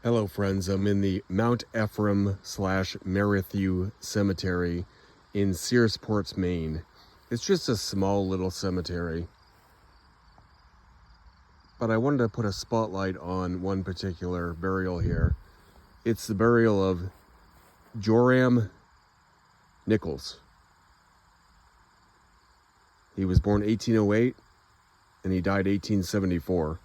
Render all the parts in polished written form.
Hello friends, I'm in the Mount Ephraim / Merrithew Cemetery in Searsport, Maine. It's just a small little cemetery, but I wanted to put a spotlight on one particular burial here. It's the burial of Joram Nichols. He was born 1808 and he died 1874.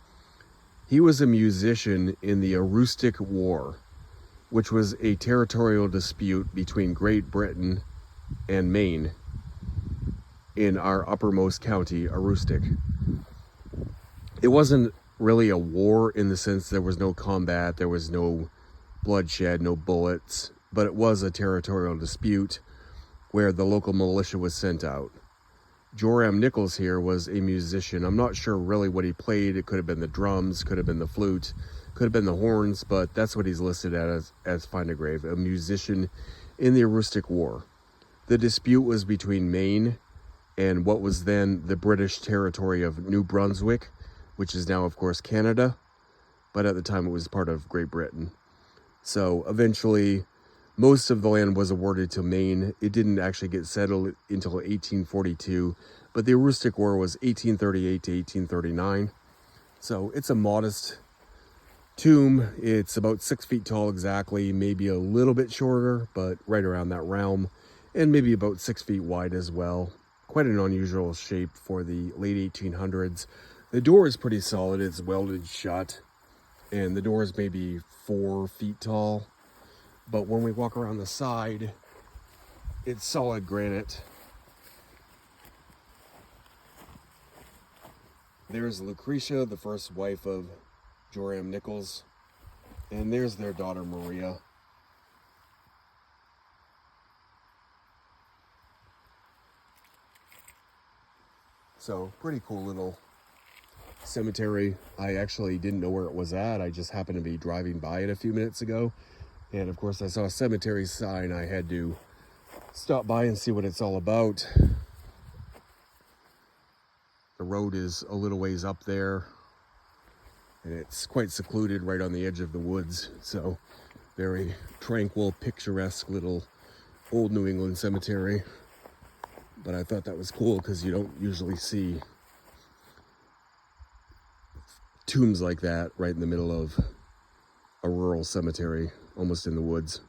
He was a musician in the Aroostook War, which was a territorial dispute between Great Britain and Maine in our uppermost county, Aroostook. It wasn't really a war in the sense there was no combat, there was no bloodshed, no bullets, but it was a territorial dispute where the local militia was sent out. Joram Nichols here was a musician. I'm not sure really what he played. It could have been the drums, could have been the flute, could have been the horns, but that's what he's listed as Find a Grave, a musician in the Aroostook War. The dispute was between Maine and what was then the British territory of New Brunswick, which is now, of course, Canada, but at the time it was part of Great Britain. So eventually, most of the land was awarded to Maine. It didn't actually get settled until 1842, but the Aroostook War was 1838 to 1839. So it's a modest tomb. It's about 6 feet tall exactly, maybe a little bit shorter, but right around that realm, and maybe about 6 feet wide as well. Quite an unusual shape for the late 1800s. The door is pretty solid. It's welded shut, and the door is maybe 4 feet tall. But when we walk around the side, it's solid granite. There's Lucretia, the first wife of Joram Nichols, and there's their daughter Maria. So pretty cool little cemetery. I actually didn't know where it was at. I just happened to be driving by it a few minutes ago. And of course I saw a cemetery sign. I had to stop by and see what it's all about. The road is a little ways up there, and it's quite secluded right on the edge of the woods. So very tranquil, picturesque little old New England cemetery. But I thought that was cool because you don't usually see tombs like that right in the middle of a rural cemetery, almost in the woods.